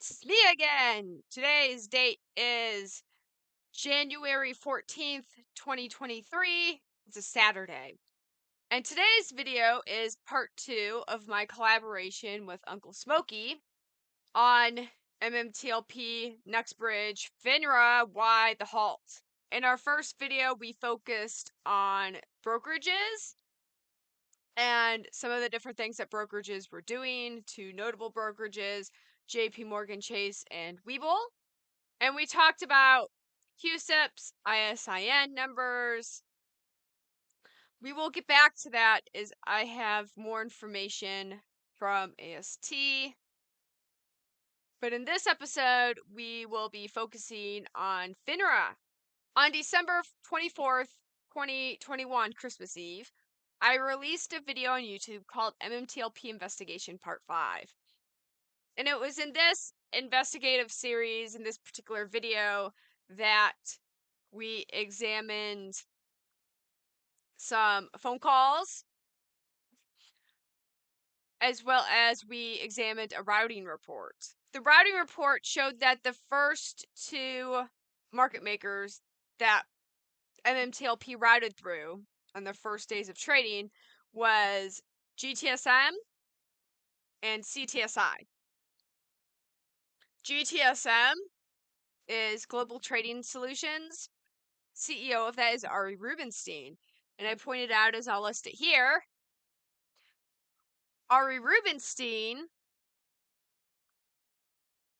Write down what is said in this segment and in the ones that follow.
It's me again! Today's date is January 14th, 2023. It's a Saturday. And today's video is part 2 of my collaboration with Uncle Smokey on MMTLP, Next Bridge, FINRA, Why the Halt. In our first video, we focused on brokerages and some of the different things that brokerages were doing, two notable brokerages, JP Morgan Chase and Webull. And we talked about QSIPs, ISIN numbers. We will get back to that as I have more information from AST. But in this episode, we will be focusing on FINRA. On December 24th, 2021, Christmas Eve, I released a video on YouTube called MMTLP Investigation Part 5. And it was in this investigative series, in this particular video, that we examined some phone calls, as well as we examined a routing report. The routing report showed that the first two market makers that MMTLP routed through on their first days of trading was GTSM and CTSI. GTSM is Global Trading Solutions. CEO of that is Ari Rubenstein. And I pointed out, as I'll list it here, Ari Rubenstein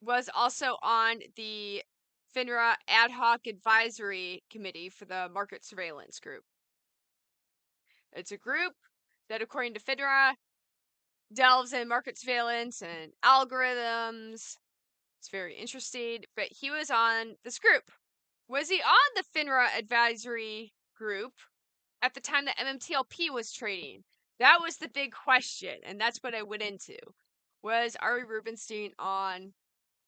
was also on the FINRA Ad Hoc Advisory Committee for the Market Surveillance Group. It's a group that, according to FINRA, delves in market surveillance and algorithms. It's very interesting, but he was on this group. Was he on the FINRA advisory group at the time that MMTLP was trading? That was the big question, and that's what I went into. Was Ari Rubenstein on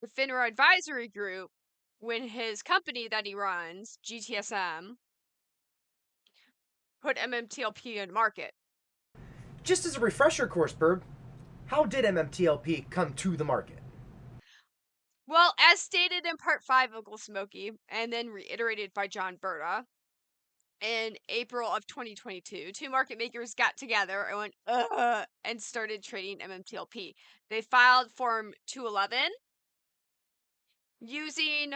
the FINRA advisory group when his company that he runs, GTSM, put MMTLP in market? Just as a refresher course, Bird, how did MMTLP come to the market? Well, as stated in part 5 of Uncle Smokey, and then reiterated by John Berta, in April of 2022, two market makers got together and went, and started trading MMTLP. They filed Form 211 using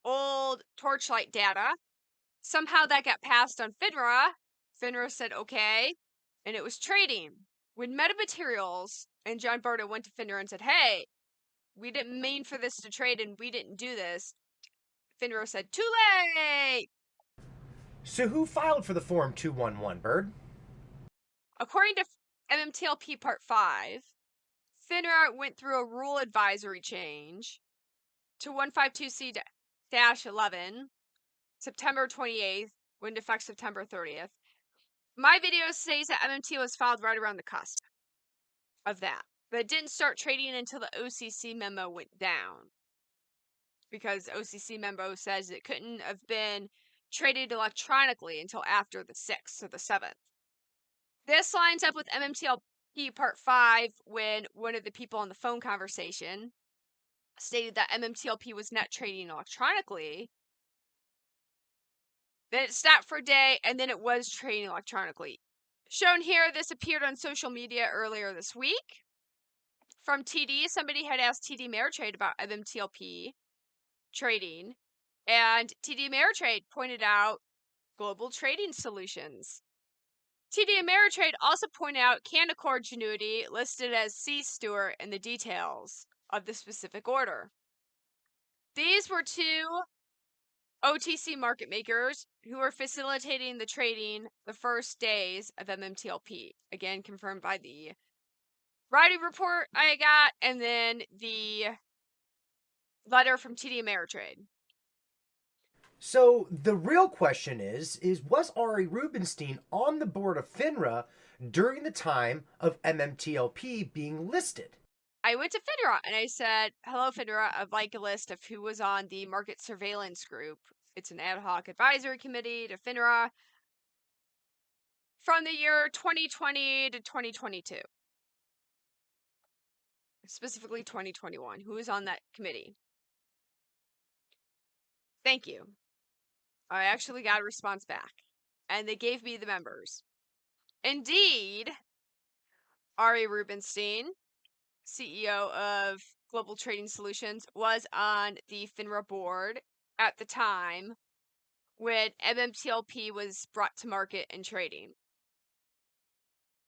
old Torchlight data. Somehow that got passed on FINRA. FINRA said, okay, and it was trading. When Metamaterials and John Berta went to FINRA and said, hey, we didn't mean for this to trade and we didn't do this, FINRA said, too late! So who filed for the Form 211, Bird? According to MMTLP Part 5, FINRA went through a rule advisory change to 152C-11, September 28th, went into effect September 30th. My video says that MMT was filed right around the cusp of that, but it didn't start trading until the OCC memo went down, because the OCC memo says it couldn't have been traded electronically until after the 6th or the 7th. This lines up with MMTLP Part 5 when one of the people on the phone conversation stated that MMTLP was not trading electronically. Then it stopped for a day, and then it was trading electronically. Shown here, this appeared on social media earlier this week. From TD, somebody had asked TD Ameritrade about MMTLP trading, and TD Ameritrade pointed out Global Trading Solutions. TD Ameritrade also pointed out Canaccord Genuity, listed as C. Stewart in the details of the specific order. These were two OTC market makers who were facilitating the trading the first days of MMTLP. Again, confirmed by the writing report I got and then the letter from TD Ameritrade. So the real question is was Ari Rubenstein on the board of FINRA during the time of MMTLP being listed? I went to FINRA and I said, hello, FINRA, I'd like a list of who was on the market surveillance group. It's an ad hoc advisory committee to FINRA from the year 2020 to 2022. specifically 2021. Who is on that committee? Thank you. I actually got a response back, and they gave me the members. Indeed, Ari Rubenstein, CEO of Global Trading Solutions, was on the FINRA board at the time when MMTLP was brought to market and trading.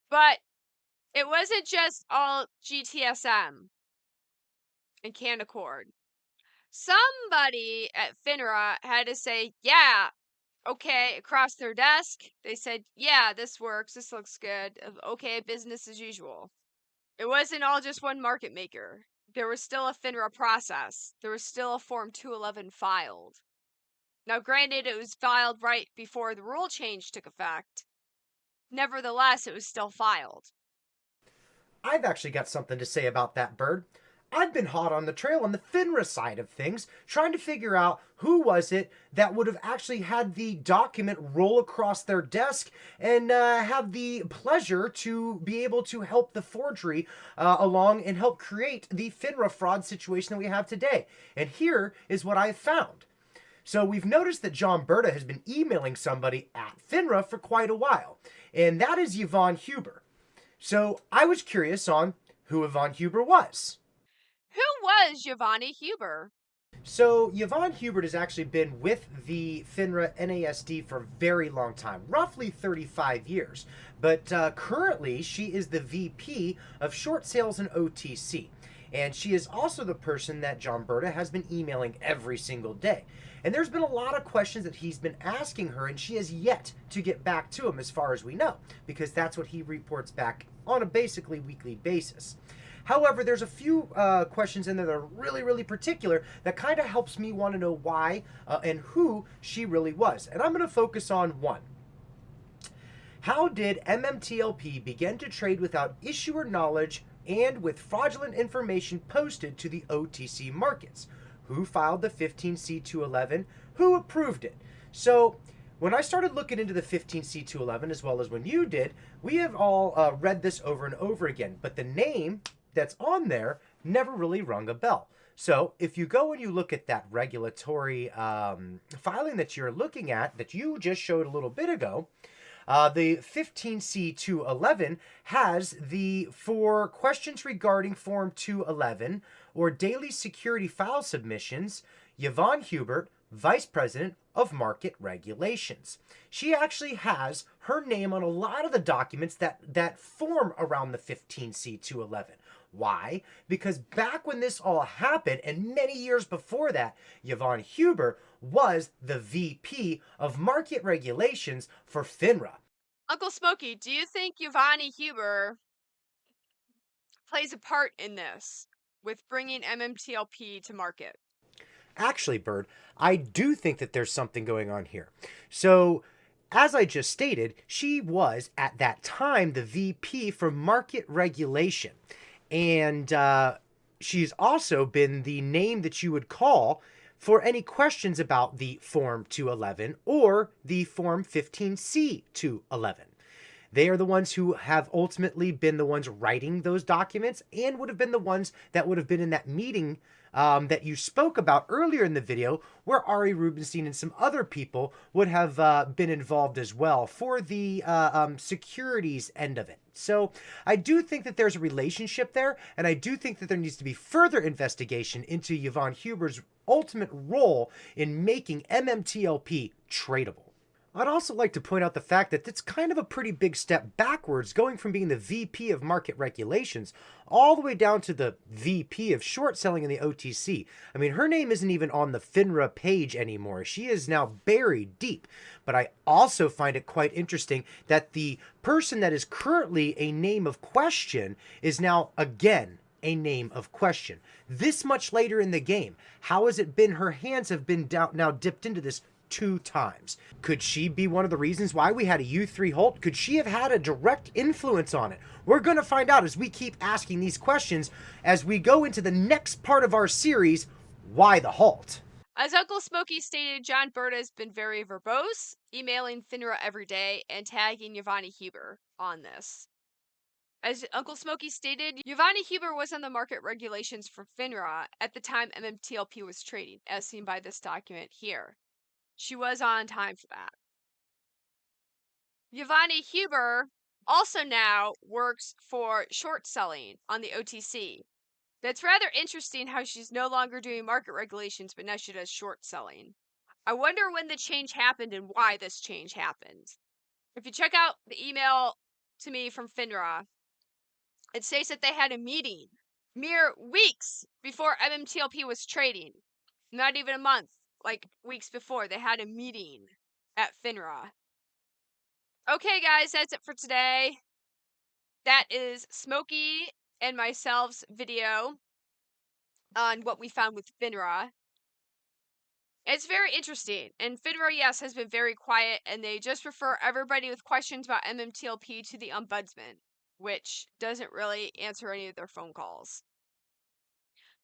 But it wasn't just all GTSM and Canaccord. Somebody at FINRA had to say, yeah, okay, across their desk. They said, yeah, this works. This looks good. Okay, business as usual. It wasn't all just one market maker. There was still a FINRA process. There was still a Form 211 filed. Now, granted, it was filed right before the rule change took effect. Nevertheless, it was still filed. I've actually got something to say about that, Bird. I've been hot on the trail on the FINRA side of things, trying to figure out who was it that would have actually had the document roll across their desk and have the pleasure to be able to help the forgery along and help create the FINRA fraud situation that we have today. And here is what I've found. So we've noticed that John Berta has been emailing somebody at FINRA for quite a while, and that is Yvonne Huber. So I was curious on who Yvonne Huber was. Who was Giovanni Huber? So Yvonne Hubert has actually been with the FINRA NASD for a very long time, roughly 35 years. But currently, she is the VP of Short Sales and OTC. And she is also the person that John Berta has been emailing every single day. And there's been a lot of questions that he's been asking her, and she has yet to get back to him as far as we know, because that's what he reports back on a basically weekly basis. However, there's a few questions in there that are really, really particular that kind of helps me want to know why and who she really was. And I'm going to focus on one. How did MMTLP begin to trade without issuer knowledge and with fraudulent information posted to the OTC markets? Who filed the 15C211? Who approved it? So when I started looking into the 15C211, as well as when you did, we have all read this over and over again. But the name that's on there never really rung a bell. So if you go and you look at that regulatory filing that you're looking at, that you just showed a little bit ago, the 15C211 has the for questions regarding Form 211 or daily security file submissions, Yvonne Hubert, Vice President of Market Regulations. She actually has her name on a lot of the documents that form around the 15C211. Why? Because back when this all happened, and many years before that, Yvonne Huber was the VP of Market Regulations for FINRA. Uncle Smokey, do you think Giovanni Huber plays a part in this with bringing MMTLP to market? Actually, Bird, I do think that there's something going on here. So, as I just stated, she was at that time the VP for Market Regulation. And she's also been the name that you would call for any questions about the Form 211 or the Form 15C211. They are the ones who have ultimately been the ones writing those documents and would have been the ones that would have been in that meeting that you spoke about earlier in the video, where Ari Rubenstein and some other people would have been involved as well for the securities end of it. So I do think that there's a relationship there, and I do think that there needs to be further investigation into Yvonne Huber's ultimate role in making MMTLP tradable. I'd also like to point out the fact that it's kind of a pretty big step backwards, going from being the VP of Market Regulations all the way down to the VP of Short Selling in the OTC. I mean, her name isn't even on the FINRA page anymore. She is now buried deep. But I also find it quite interesting that the person that is currently a name of question is now, again, a name of question. This much later in the game, how has it been her hands have been now dipped into this 2 times? Could she be one of the reasons why we had a U3 halt? Could she have had a direct influence on it? We're going to find out as we keep asking these questions as we go into the next part of our series, Why the Halt? As Uncle Smokey stated, John Berta has been very verbose, emailing FINRA every day and tagging Giovanni Huber on this. As Uncle Smokey stated, Yvonne Huber was on the market regulations for FINRA at the time MMTLP was trading, as seen by this document here. She was on time for that. Yvonne Huber also now works for short selling on the OTC. That's rather interesting how she's no longer doing market regulations, but now she does short selling. I wonder when the change happened and why this change happened. If you check out the email to me from FINRA, it states that they had a meeting mere weeks before MMTLP was trading. Not even a month, like weeks before, they had a meeting at FINRA. Okay, guys, that's it for today. That is Smokey and myself's video on what we found with FINRA. It's very interesting, and FINRA, yes, has been very quiet, and they just refer everybody with questions about MMTLP to the ombudsman, which doesn't really answer any of their phone calls.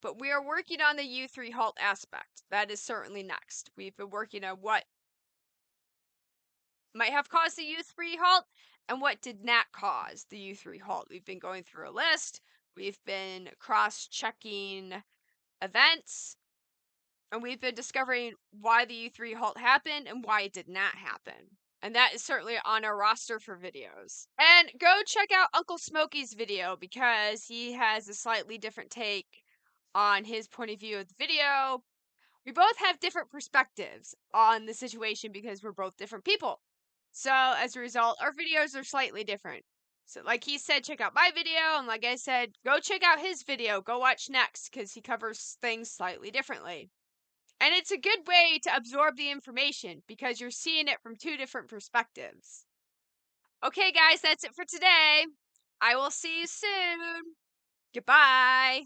But we are working on the U3 halt aspect. That is certainly next. We've been working on what might have caused the U3 halt and what did not cause the U3 halt. We've been going through a list. We've been cross-checking events. And we've been discovering why the U3 halt happened and why it did not happen. And that is certainly on our roster for videos. And go check out Uncle Smokey's video because he has a slightly different take on his point of view of the video. We both have different perspectives on the situation because we're both different people. So as a result, our videos are slightly different. So like he said, check out my video. And like I said, go check out his video. Go watch next because he covers things slightly differently. And it's a good way to absorb the information because you're seeing it from two different perspectives. Okay, guys, that's it for today. I will see you soon. Goodbye.